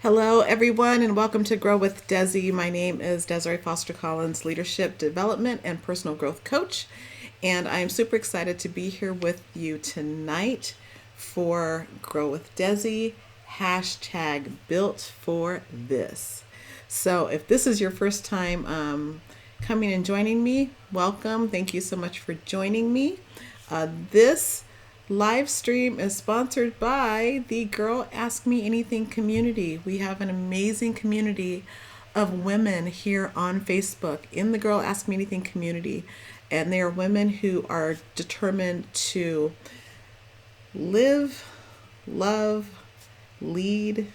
Hello, everyone, and welcome to Grow with Dezi. My name is Desiree Foster Collins, Leadership Development and Personal Growth Coach, and I am super excited to be here with you tonight for Grow with Dezi, hashtag built for this. So, if this is your first time coming and joining me, welcome. Thank you so much for joining me. This live stream is sponsored by the Girl Ask Me Anything community. We have an amazing community of women here on Facebook in the Girl Ask Me Anything community. And they are women who are determined to live, love, lead,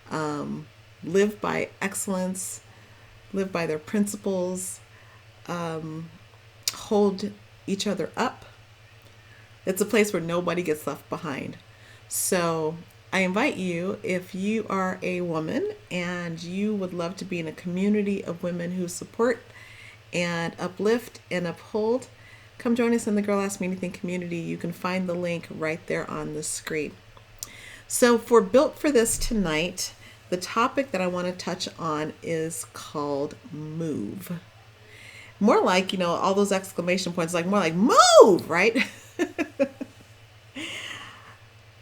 live by excellence, live by their principles, hold each other up. It's a place where nobody gets left behind. So I invite you, if you are a woman and you would love to be in a community of women who support and uplift and uphold, come join us in the Girl Ask Me Anything community. You can find the link right there on the screen. So for Built for This tonight, the topic that I want to touch on is called move. More like, all those exclamation points, like more like move, right?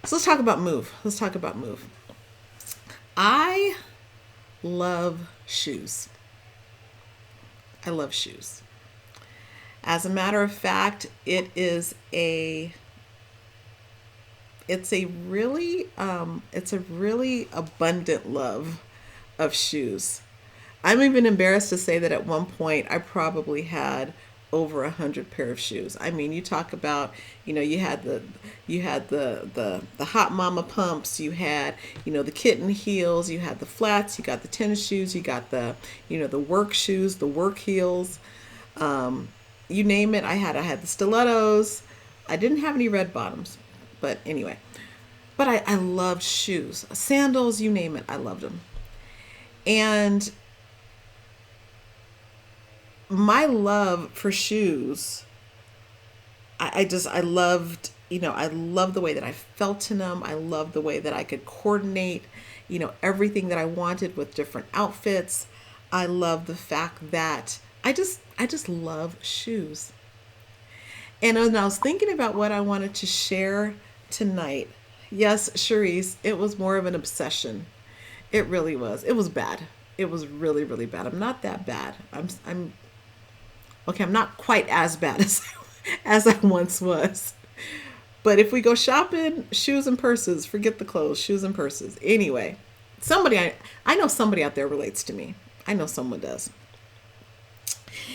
So let's talk about move. I love shoes. As a matter of fact, it's a really abundant love of shoes. I'm even embarrassed to say that at one point I probably had over 100 pair of shoes. I mean, you talk about, you had the hot mama pumps, you had, the kitten heels, you had the flats, you got the tennis shoes, you got the, the work shoes, the work heels, you name it. I had the stilettos. I didn't have any red bottoms, but anyway, but I loved shoes, sandals, you name it. I loved them. And my love for shoes, I loved the way that I felt in them. I loved the way that I could coordinate, everything that I wanted with different outfits. I love the fact that I just love shoes. And when I was thinking about what I wanted to share tonight, yes, Charisse, it was more of an obsession. It really was. It was bad. It was really, really bad. I'm not that bad. I'm okay, I'm not quite as bad as I once was. But if we go shopping, shoes and purses, forget the clothes, shoes and purses. Anyway, I know somebody out there relates to me. I know someone does.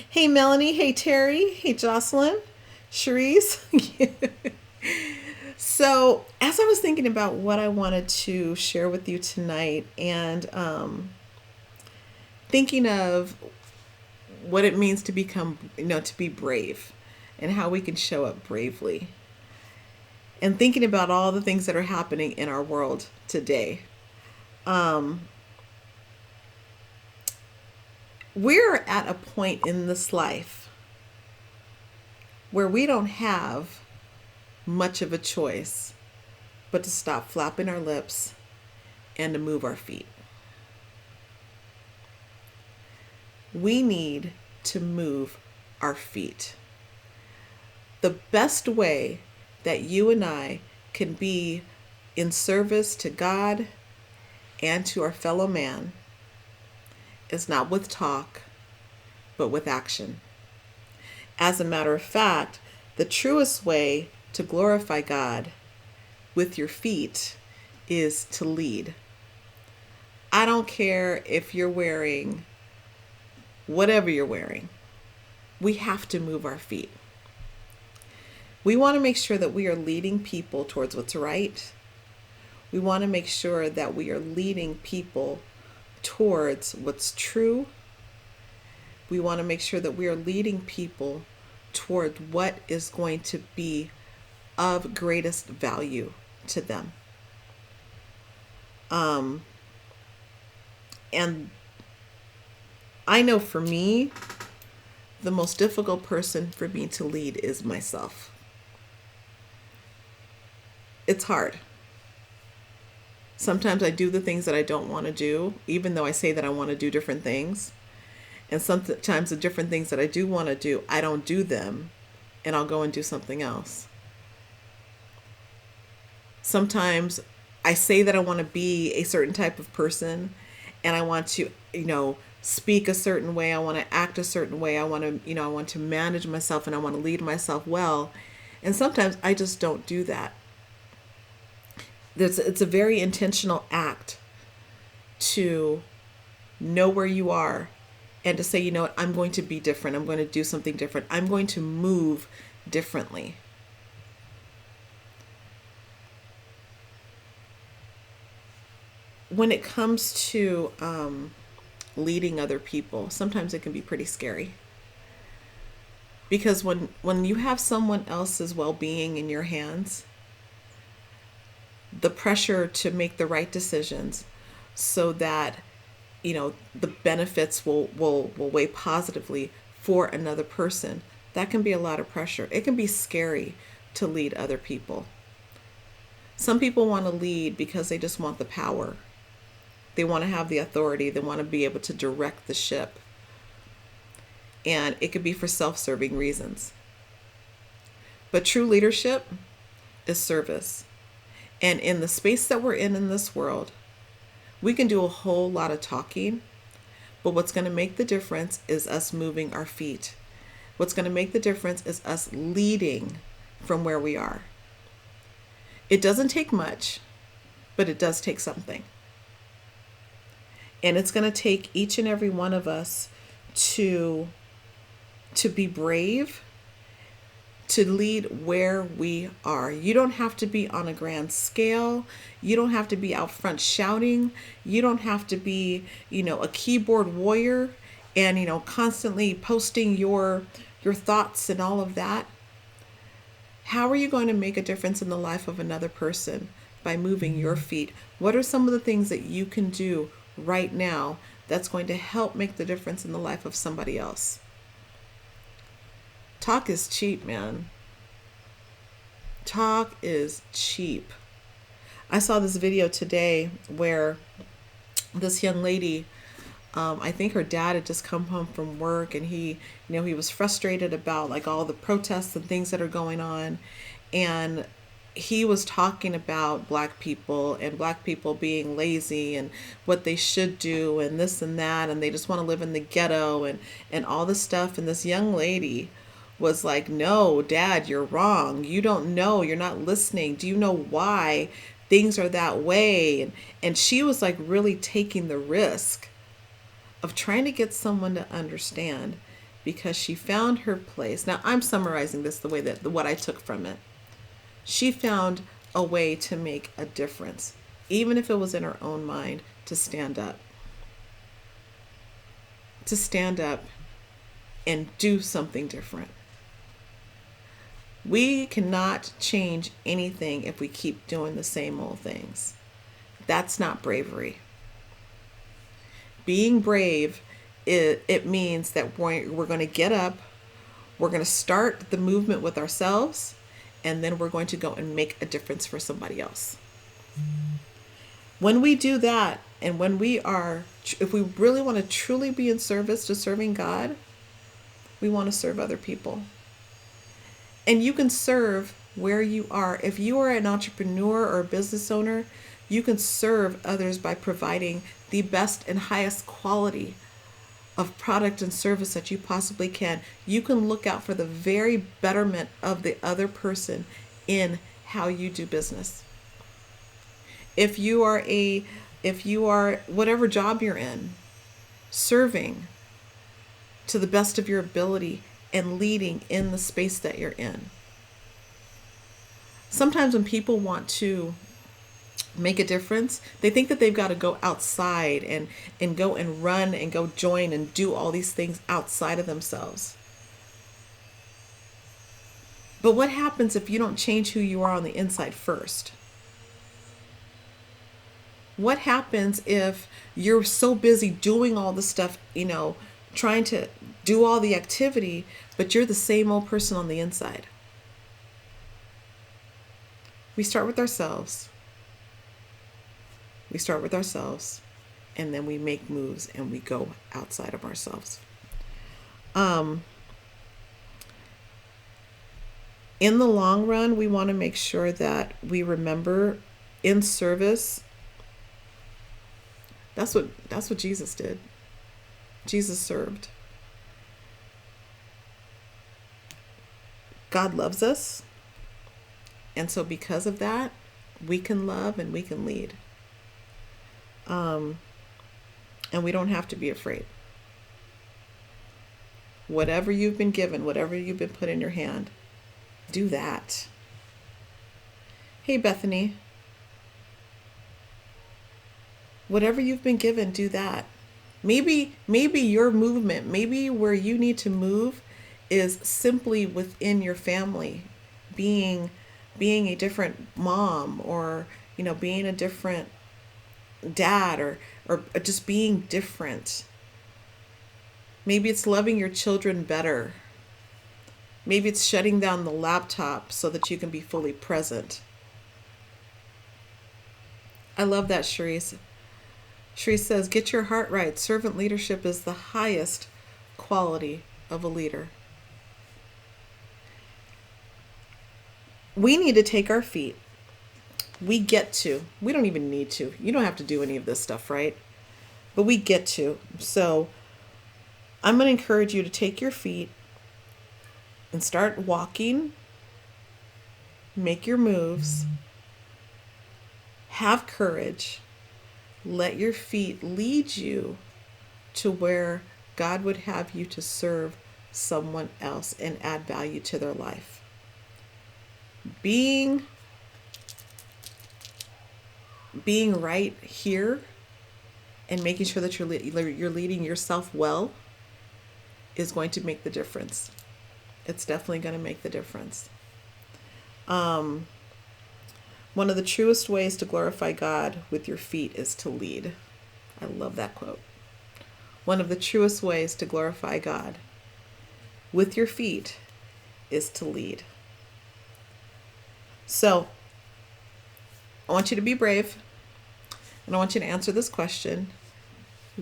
Hey, Melanie. Hey, Terry. Hey, Jocelyn. Cherise. So as I was thinking about what I wanted to share with you tonight and thinking of what it means to become, to be brave and how we can show up bravely. And thinking about all the things that are happening in our world today. We're at a point in this life where we don't have much of a choice but to stop flapping our lips and to move our feet. We need to move our feet. The best way that you and I can be in service to God and to our fellow man is not with talk, but with action. As a matter of fact, the truest way to glorify God with your feet is to lead. I don't care if you're wearing whatever you're wearing, we have to move our feet. We want to make sure that we are leading people towards what's right. We want to make sure that we are leading people towards what's true. We want to make sure that we are leading people toward what is going to be of greatest value to them. And I know for me, the most difficult person for me to lead is myself. It's hard. Sometimes I do the things that I don't want to do, even though I say that I want to do different things. And sometimes the different things that I do want to do, I don't do them, and I'll go and do something else. Sometimes I say that I want to be a certain type of person, and I want to, speak a certain way. I want to act a certain way. I want to, I want to manage myself and I want to lead myself well. And sometimes I just don't do that. It's a very intentional act to know where you are and to say, you know what, I'm going to be different. I'm going to do something different. I'm going to move differently. When it comes to leading other people, sometimes it can be pretty scary. Because when you have someone else's well-being in your hands, the pressure to make the right decisions so that the benefits will weigh positively for another person, that can be a lot of pressure. It can be scary to lead other people. Some people want to lead because they just want the power. They want to have the authority. They want to be able to direct the ship. And it could be for self-serving reasons. But true leadership is service. And in the space that we're in this world, we can do a whole lot of talking, but what's going to make the difference is us moving our feet. What's going to make the difference is us leading from where we are. It doesn't take much, but it does take something. And it's going to take each and every one of us to be brave, to lead where we are. You don't have to be on a grand scale. You don't have to be out front shouting. You don't have to be, a keyboard warrior and, constantly posting your thoughts and all of that. How are you going to make a difference in the life of another person? By moving your feet. What are some of the things that you can do right now that's going to help make the difference in the life of somebody else? Talk is cheap, man. Talk is cheap. I saw this video today where this young lady, I think her dad had just come home from work, and he was frustrated about like all the protests and things that are going on. And he was talking about black people and black people being lazy and what they should do and this and that. And they just want to live in the ghetto and all this stuff. And this young lady was like, no, Dad, you're wrong. You don't know. You're not listening. Do you know why things are that way? And she was like really taking the risk of trying to get someone to understand because she found her place. Now, I'm summarizing this the way that what I took from it. She found a way to make a difference, even if it was in her own mind, to stand up. To stand up and do something different. We cannot change anything if we keep doing the same old things. That's not bravery. Being brave, it means that we're going to get up, we're going to start the movement with ourselves, and then we're going to go and make a difference for somebody else. When we do that, and if we really want to truly be in service to serving God, we want to serve other people. And you can serve where you are. If you are an entrepreneur or a business owner, you can serve others by providing the best and highest quality of product and service that you possibly can. You can look out for the very betterment of the other person in how you do business. If you are whatever job you're in, serving to the best of your ability and leading in the space that you're in. Sometimes when people want to make a difference, they think that they've got to go outside and go and run and go join and do all these things outside of themselves. But what happens if you don't change who you are on the inside first? What happens if you're so busy doing all the stuff, trying to do all the activity, but you're the same old person on the inside? We start with ourselves. We start with ourselves, and then we make moves and we go outside of ourselves. In the long run, we want to make sure that we remember in service. That's what Jesus did. Jesus served. God loves us. And so because of that, we can love and we can lead. And we don't have to be afraid. Whatever you've been given, whatever you've been put in your hand, do that. Hey, Bethany. Whatever you've been given, do that. Maybe your movement, maybe where you need to move is simply within your family, being a different mom, or being a different dad, or just being different. Maybe it's loving your children better. Maybe it's shutting down the laptop so that you can be fully present. I love that, Sharice. Sharice says, get your heart right. Servant leadership is the highest quality of a leader. We need to take our feet. We don't even need to. You don't have to do any of this stuff, right? But we get to. So I'm going to encourage you to take your feet and start walking. Make your moves. Have courage. Let your feet lead you to where God would have you to serve someone else and add value to their life. Being right here and making sure that you're leading yourself well is going to make the difference. It's definitely going to make the difference. One of the truest ways to glorify God with your feet is to lead. I love that quote. One of the truest ways to glorify God with your feet is to lead. So, I want you to be brave, and I want you to answer this question.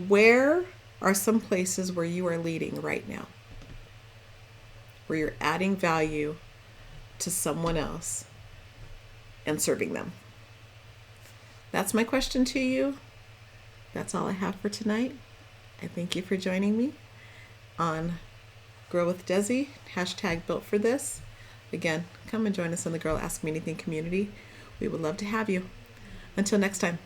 Where are some places where you are leading right now? Where you're adding value to someone else and serving them? That's my question to you. That's all I have for tonight. I thank you for joining me on Grow with Dezi, #built for this. Again, come and join us in the Girl Ask Me Anything community. We would love to have you. Until next time.